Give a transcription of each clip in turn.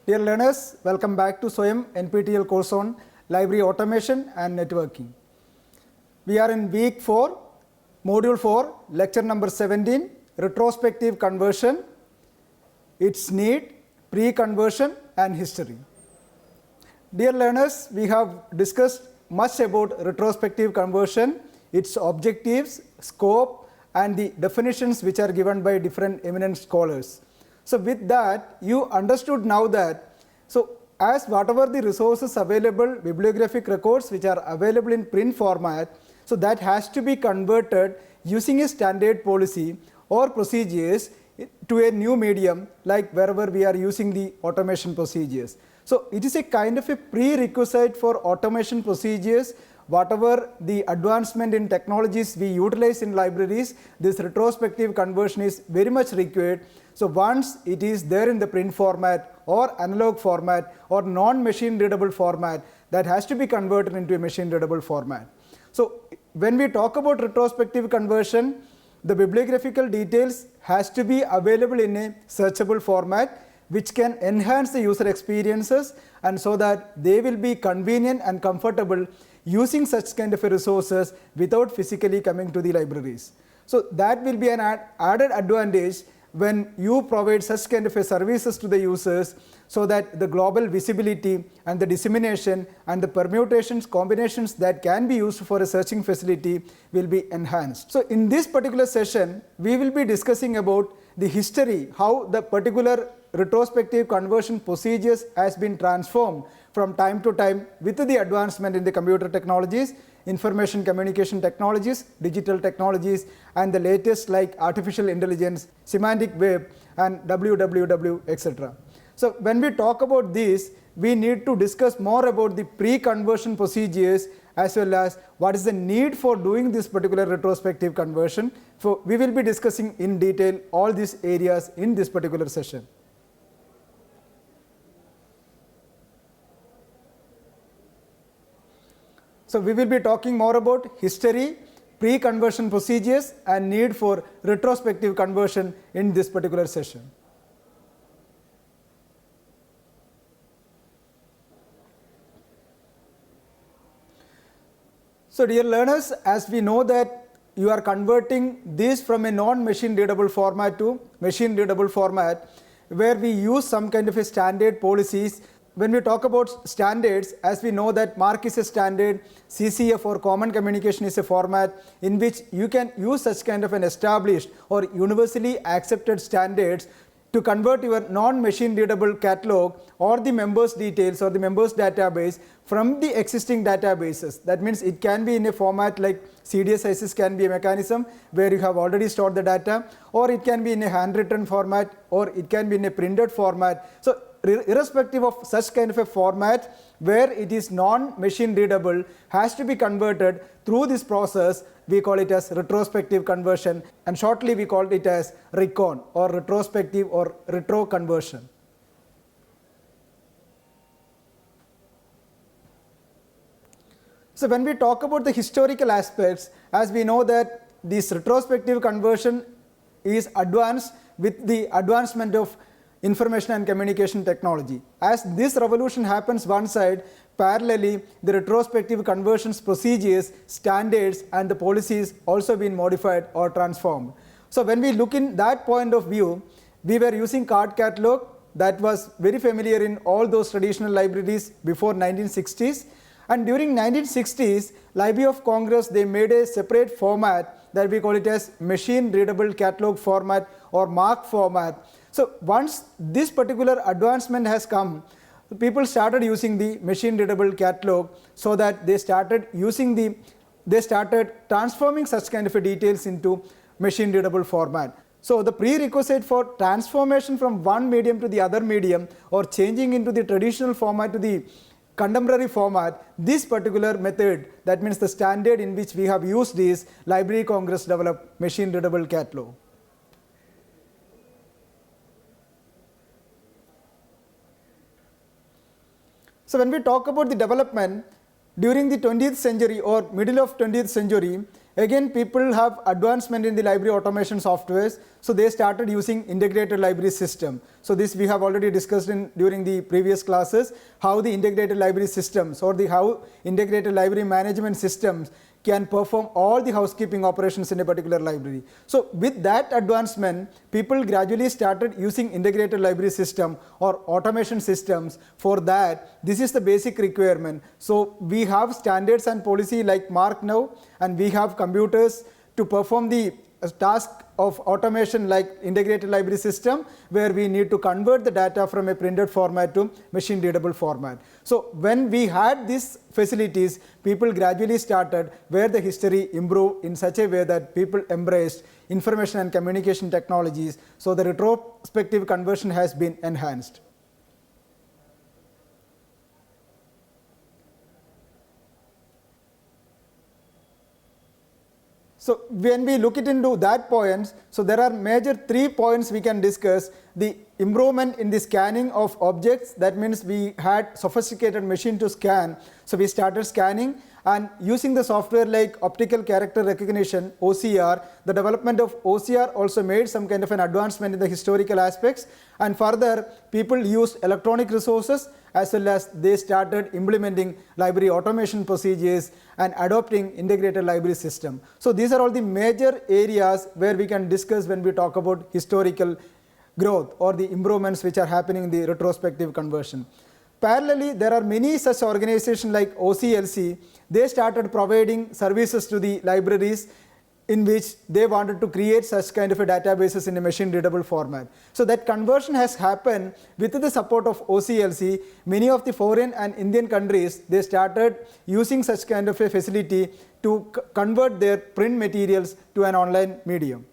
Dear learners, welcome back to SWAYAM NPTEL course on Library Automation and Networking. We are in week 4, module 4, lecture number 17, Retrospective Conversion, its need, Pre-Conversion and history. Dear learners, we have discussed much about retrospective conversion, its objectives, scope and the definitions which are given by different eminent scholars. So with that, you understood now that, as whatever the resources available, bibliographic records which are available in print format, so that has to be converted using a standard policy or procedures to a new medium, like wherever we are using the automation procedures. So it is a kind of a prerequisite for automation procedures. Whatever the advancement in technologies we utilize in libraries, this retrospective conversion is very much required. So once it is there in the print format or analog format or non-machine readable format, that has to be converted into a machine readable format. So when we talk about retrospective conversion, the bibliographical details has to be available in a searchable format which can enhance the user experiences, and so that they will be convenient and comfortable using such kind of resources without physically coming to the libraries. So that will be an added advantage when you provide such kind of services to the users, so that the global visibility and the dissemination and the permutations, combinations that can be used for a searching facility will be enhanced. So in this particular session, we will be discussing about the history, how the particular retrospective conversion procedures has been transformed from time to time with the advancement in the computer technologies, information communication technologies, digital technologies, and the latest like artificial intelligence, semantic web, and WWW, etc. So when we talk about this, we need to discuss more about the pre-conversion procedures as well as what is the need for doing this particular retrospective conversion. So we will be discussing in detail all these areas in this particular session. So we will be talking more about history, pre-conversion procedures and need for retrospective conversion in this particular session. So dear learners, as we know that you are converting this from a non-machine readable format to machine readable format, where we use some kind of a standard policies. When we talk about standards, as we know that MARC is a standard, CCF or Common Communication is a format in which you can use such kind of an established or universally accepted standards to convert your non-machine readable catalog or the members details or the members database from the existing databases. That means it can be in a format like CDS can be a mechanism where you have already stored the data, or it can be in a handwritten format, or it can be in a printed format. So irrespective of such kind of a format where it is non-machine readable has to be converted through this process. We call it as retrospective conversion, and shortly we call it as recon or retrospective or retro conversion. So when we talk about the historical aspects, as we know that this retrospective conversion is advanced with the advancement of information and communication technology. As this revolution happens one side, parallelly the retrospective conversions procedures, standards and the policies also been modified or transformed. So when we look in that point of view, we were using card catalog that was very familiar in all those traditional libraries before 1960s. And during 1960s, Library of Congress, they made a separate format that we call it as machine readable catalog format or MARC format. So once this particular advancement has come, people started using the machine readable catalog, so that they started transforming such kind of a details into machine readable format. So the prerequisite for transformation from one medium to the other medium, or changing into the traditional format to the contemporary format, this particular method, that means the standard in which we have used is Library Congress developed machine readable catalog. So when we talk about the development during the 20th century or middle of 20th century, Again, people have advancement in the library automation softwares, so they started using integrated library system. So this we have already discussed during the previous classes, how the integrated library systems or how integrated library management systems can perform all the housekeeping operations in a particular library. So with that advancement, people gradually started using integrated library system or automation systems. For that, this is the basic requirement. So we have standards and policy like MARC now, and we have computers to perform the task of automation like integrated library system, where we need to convert the data from a printed format to machine readable format. So when we had these facilities, people gradually started where the history improved in such a way that people embraced information and communication technologies. So the retrospective conversion has been enhanced. So when we look it into that points, so there are major 3 points we can discuss. The improvement in the scanning of objects, that means we had sophisticated machine to scan. So we started scanning, and using the software like optical character recognition, OCR, the development of OCR also made some kind of an advancement in the historical aspects. And further, people used electronic resources, as well as they started implementing library automation procedures and adopting integrated library system. So these are all the major areas where we can discuss when we talk about historical growth or the improvements which are happening in the retrospective conversion. Parallelly, there are many such organizations like OCLC. They started providing services to the libraries in which they wanted to create such kind of a databases in a machine readable format. So that conversion has happened with the support of OCLC. Many of the foreign and Indian countries, they started using such kind of a facility to convert their print materials to an online medium.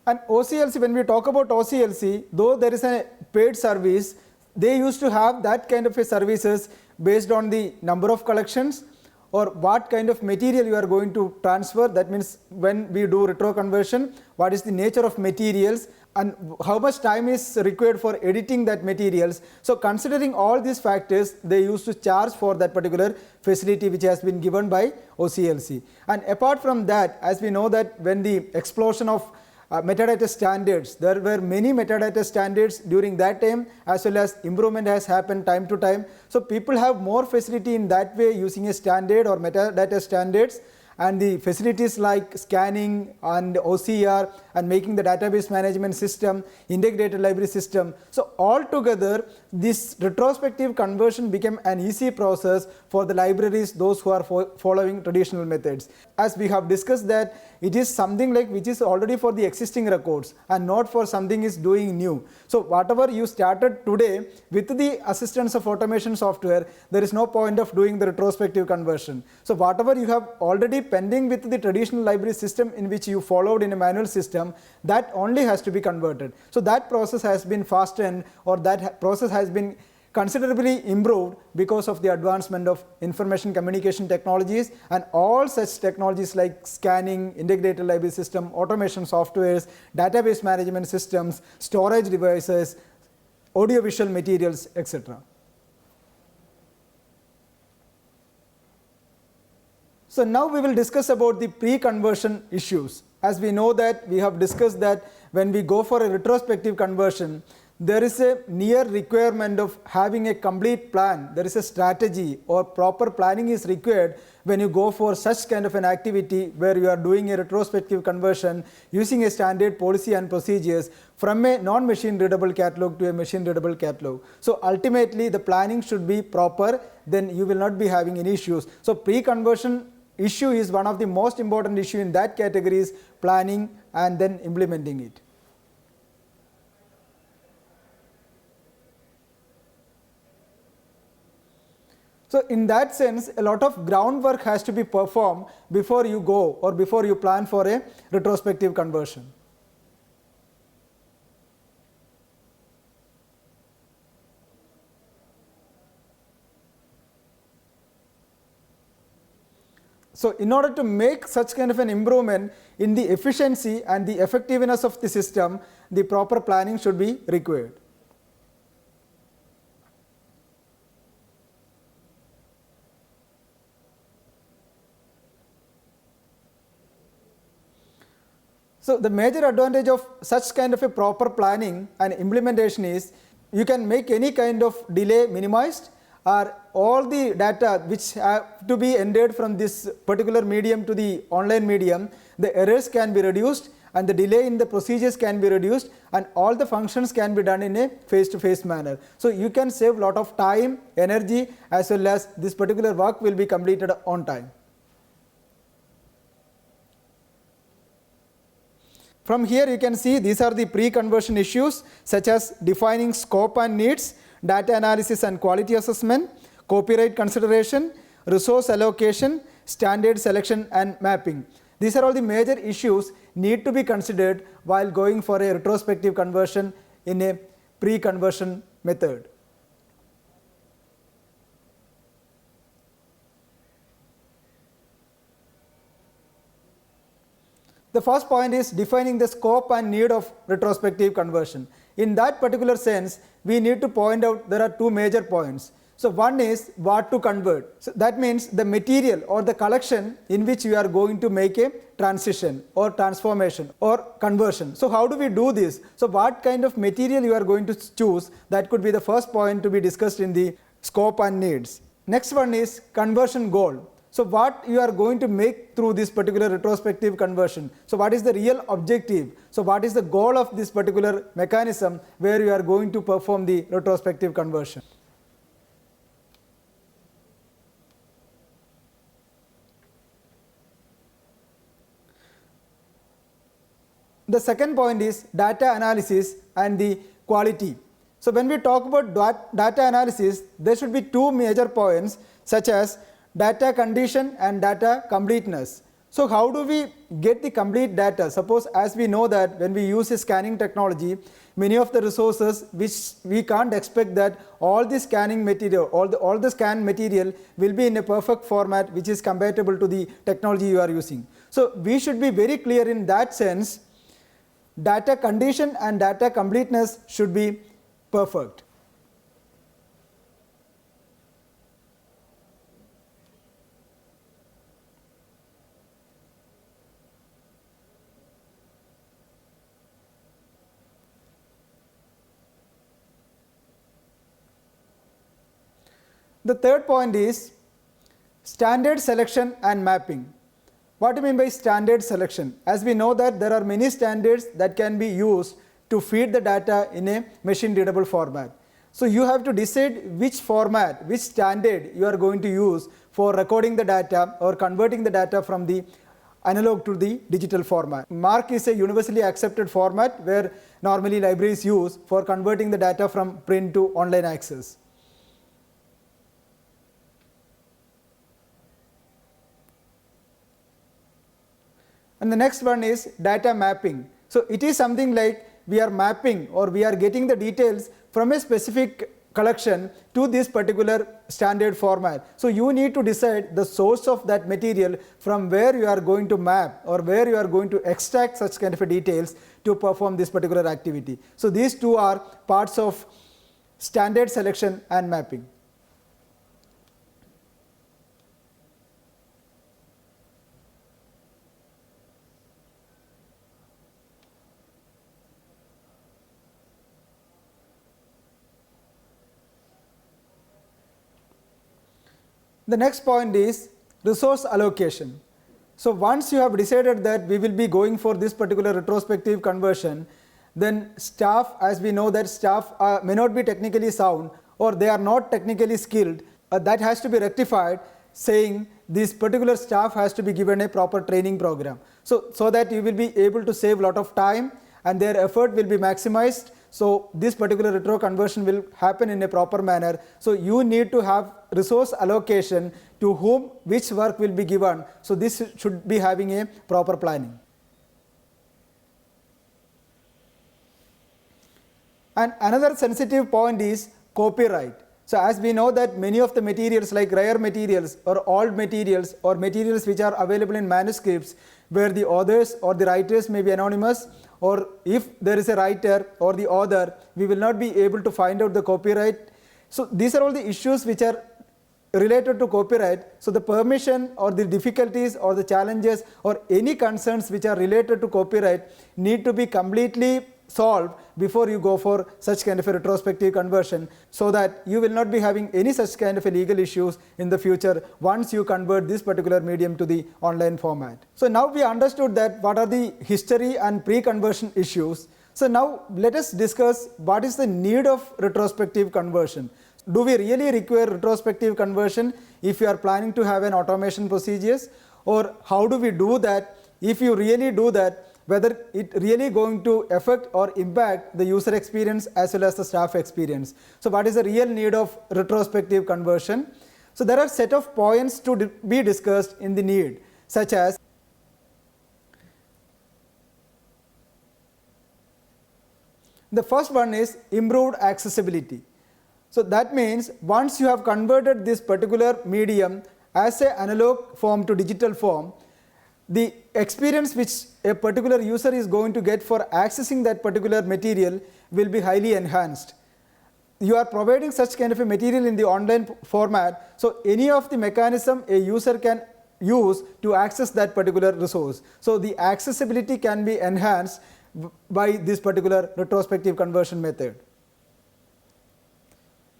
And OCLC, when we talk about OCLC, though there is a paid service, they used to have that kind of a services based on the number of collections or what kind of material you are going to transfer. That means when we do retro conversion, what is the nature of materials and how much time is required for editing that materials. So considering all these factors, they used to charge for that particular facility which has been given by OCLC. And apart from that, as we know that when the explosion of metadata standards, there were many metadata standards during that time, as well as improvement has happened time to time. So people have more facility in that way using a standard or metadata standards, and the facilities like scanning and OCR and making the database management system, integrated library system. So altogether, this retrospective conversion became an easy process for the libraries, those who are following traditional methods. As we have discussed that it is something like which is already for the existing records and not for something is doing new. So whatever you started today with the assistance of automation software, there is no point of doing the retrospective conversion. So whatever you have already pending with the traditional library system in which you followed in a manual system, that only has to be converted. So that process has been fastened, or that process has been considerably improved because of the advancement of information communication technologies, and all such technologies like scanning, integrated library system, automation softwares, database management systems, storage devices, audiovisual materials, etc. So now we will discuss about the pre-conversion issues. As we know that we have discussed that when we go for a retrospective conversion, there is a near requirement of having a complete plan. There is a strategy or proper planning is required when you go for such kind of an activity where you are doing a retrospective conversion using a standard policy and procedures from a non-machine readable catalog to a machine readable catalog. So ultimately the planning should be proper, then you will not be having any issues. So pre-conversion issue is one of the most important issue in that category is planning and then implementing it. So in that sense, a lot of groundwork has to be performed before you go or before you plan for a retrospective conversion. So in order to make such kind of an improvement in the efficiency and the effectiveness of the system, the proper planning should be required. So the major advantage of such kind of a proper planning and implementation is you can make any kind of delay minimized, or all the data which have to be entered from this particular medium to the online medium, the errors can be reduced and the delay in the procedures can be reduced, and all the functions can be done in a face-to-face manner. So you can save lot of time, energy, as well as this particular work will be completed on time. From here you can see these are the pre-conversion issues such as defining scope and needs, data analysis and quality assessment, copyright consideration, resource allocation, standard selection and mapping. These are all the major issues need to be considered while going for a retrospective conversion in a pre-conversion method. The first point is defining the scope and need of retrospective conversion. In that particular sense, we need to point out there are two major points. So one is what to convert. So that means the material or the collection in which you are going to make a transition or transformation or conversion. So how do we do this? So what kind of material you are going to choose, that could be the first point to be discussed in the scope and needs. Next one is conversion goal. So what you are going to make through this particular retrospective conversion. So what is the real objective? So what is the goal of this particular mechanism where you are going to perform the retrospective conversion? The second point is data analysis and the quality. So when we talk about data analysis, there should be two major points such as data condition and data completeness. So how do we get the complete data? Suppose, as we know that when we use a scanning technology, many of the resources which we can't expect that all the scanning material, all the scan material will be in a perfect format which is compatible to the technology you are using. So we should be very clear in that sense. Data condition and data completeness should be perfect. The third point is standard selection and mapping. What do you mean by standard selection? As we know that there are many standards that can be used to feed the data in a machine readable format. So you have to decide which format, which standard you are going to use for recording the data or converting the data from the analog to the digital format. MARC is a universally accepted format where normally libraries use for converting the data from print to online access. And the next one is data mapping. So it is something like we are mapping or we are getting the details from a specific collection to this particular standard format. So you need to decide the source of that material from where you are going to map or where you are going to extract such kind of a details to perform this particular activity. So these two are parts of standard selection and mapping. The next point is resource allocation. So once you have decided that we will be going for this particular retrospective conversion, then staff, as we know that staff may not be technically sound or they are not technically skilled, that has to be rectified, saying this particular staff has to be given a proper training program. So that you will be able to save a lot of time and their effort will be maximized. So this particular retro conversion will happen in a proper manner. So you need to have resource allocation to whom which work will be given. So this should be having a proper planning. And another sensitive point is copyright. So as we know that many of the materials like rare materials or old materials or materials which are available in manuscripts where the authors or the writers may be anonymous, or if there is a writer or the author, we will not be able to find out the copyright. So these are all the issues which are related to copyright. So the permission or the difficulties or the challenges or any concerns which are related to copyright need to be completely solved before you go for such kind of a retrospective conversion, so that you will not be having any such kind of a legal issues in the future once you convert this particular medium to the online format. So now we understood that what are the history and pre-conversion issues. So now let us discuss what is the need of retrospective conversion. Do we really require retrospective conversion if you are planning to have an automation procedures, or how do we do that? If you really do that, whether it really going to affect or impact the user experience as well as the staff experience. So what is the real need of retrospective conversion? So there are set of points to be discussed in the need, such as the first one is improved accessibility. So that means once you have converted this particular medium as an analog form to digital form, the experience which a particular user is going to get for accessing that particular material will be highly enhanced. You are providing such kind of a material in the online format, so any of the mechanism a user can use to access that particular resource. So the accessibility can be enhanced by this particular retrospective conversion method.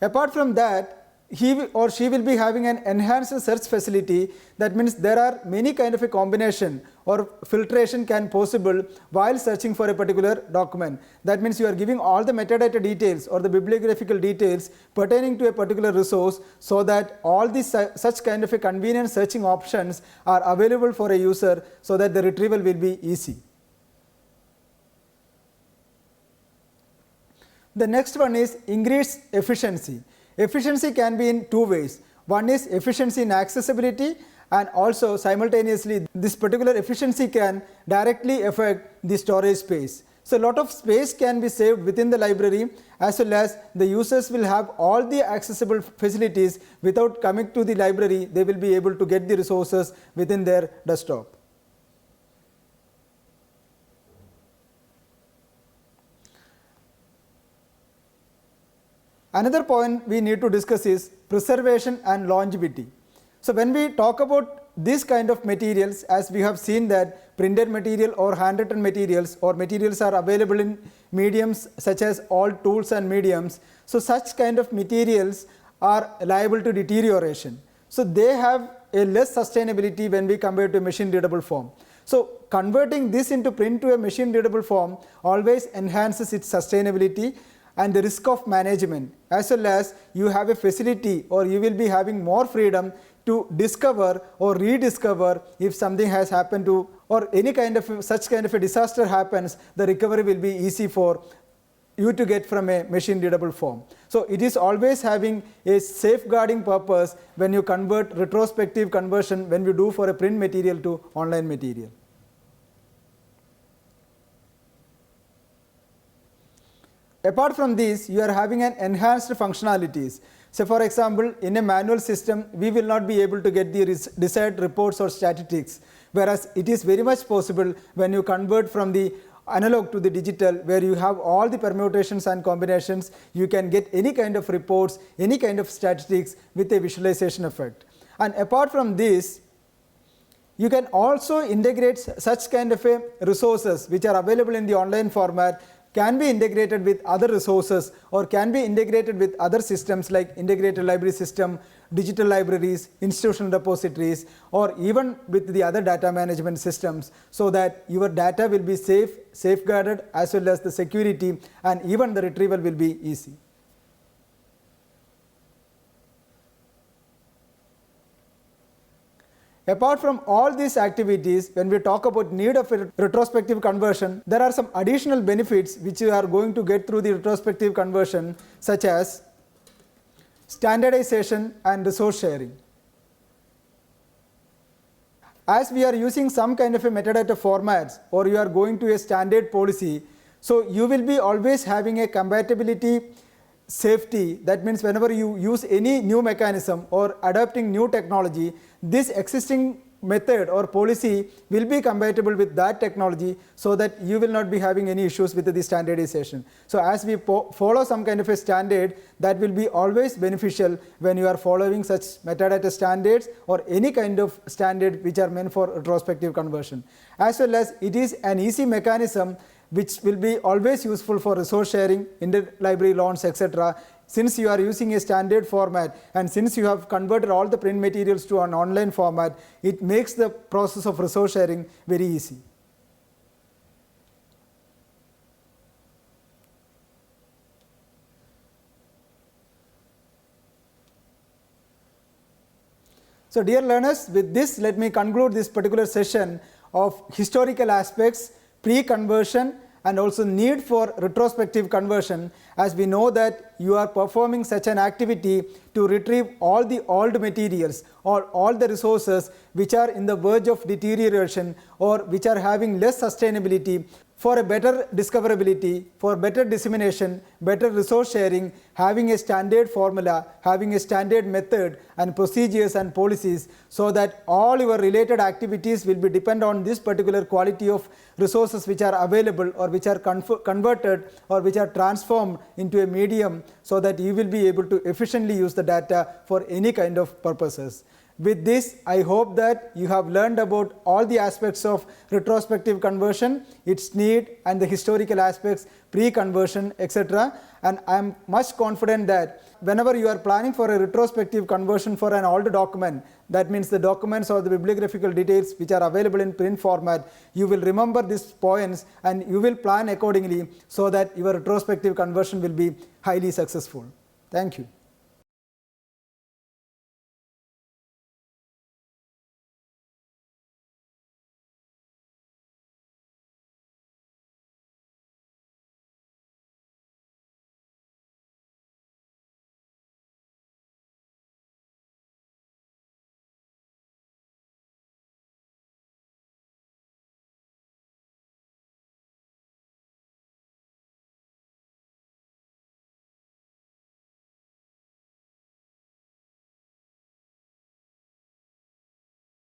Apart from that, he or she will be having an enhanced search facility. That means there are many kind of a combination or filtration can possible while searching for a particular document. That means you are giving all the metadata details or the bibliographical details pertaining to a particular resource, so that all these such kind of a convenient searching options are available for a user, so that the retrieval will be easy. The next one is increased efficiency. Efficiency can be in two ways. One is efficiency in accessibility, and also simultaneously this particular efficiency can directly affect the storage space. So a lot of space can be saved within the library, as well as the users will have all the accessible facilities without coming to the library. They will be able to get the resources within their desktop. Another point we need to discuss is preservation and longevity. So when we talk about this kind of materials, as we have seen that printed material or handwritten materials or materials are available in mediums such as all tools and mediums. So such kind of materials are liable to deterioration. So they have a less sustainability when we compare to machine readable form. So converting this into print to a machine readable form always enhances its sustainability and the risk of management, as well as you have a facility or you will be having more freedom to discover or rediscover if something has happened to, or any kind of such kind of a disaster happens, the recovery will be easy for you to get from a machine readable form. So it is always having a safeguarding purpose when you convert retrospective conversion, when we do for a print material to online material. Apart from this, you are having an enhanced functionalities. So for example, in a manual system, we will not be able to get the desired reports or statistics, whereas it is very much possible when you convert from the analog to the digital, where you have all the permutations and combinations. You can get any kind of reports, any kind of statistics with a visualization effect. And apart from this, you can also integrate such kind of a resources which are available in the online format, can be integrated with other resources or can be integrated with other systems like integrated library system, digital libraries, institutional repositories, or even with the other data management systems, so that your data will be safeguarded, as well as the security, and even the retrieval will be easy. Apart from all these activities, when we talk about need of a retrospective conversion, there are some additional benefits which you are going to get through the retrospective conversion, such as standardization and resource sharing. As we are using some kind of a metadata formats, or you are going to a standard policy, so you will be always having a compatibility safety, that means whenever you use any new mechanism or adopting new technology, this existing method or policy will be compatible with that technology, so that you will not be having any issues with the standardization. So as we follow some kind of a standard, that will be always beneficial when you are following such metadata standards or any kind of standard which are meant for retrospective conversion. As well as it is an easy mechanism which will be always useful for resource sharing, interlibrary loans, etc. Since you are using a standard format and since you have converted all the print materials to an online format, it makes the process of resource sharing very easy. So dear learners, with this let me conclude this particular session of historical aspects, pre-conversion and also need for retrospective conversion, as we know that you are performing such an activity to retrieve all the old materials or all the resources which are in the verge of deterioration or which are having less sustainability, for a better discoverability, for better dissemination, better resource sharing, having a standard formula, having a standard method and procedures and policies, so that all your related activities will be depend on this particular quality of resources which are available or which are converted or which are transformed into a medium, so that you will be able to efficiently use the data for any kind of purposes. With this, I hope that you have learned about all the aspects of retrospective conversion, its need and the historical aspects, pre-conversion, etc. And I am much confident that whenever you are planning for a retrospective conversion for an old document, that means the documents or the bibliographical details which are available in print format, you will remember these points and you will plan accordingly, so that your retrospective conversion will be highly successful. Thank you.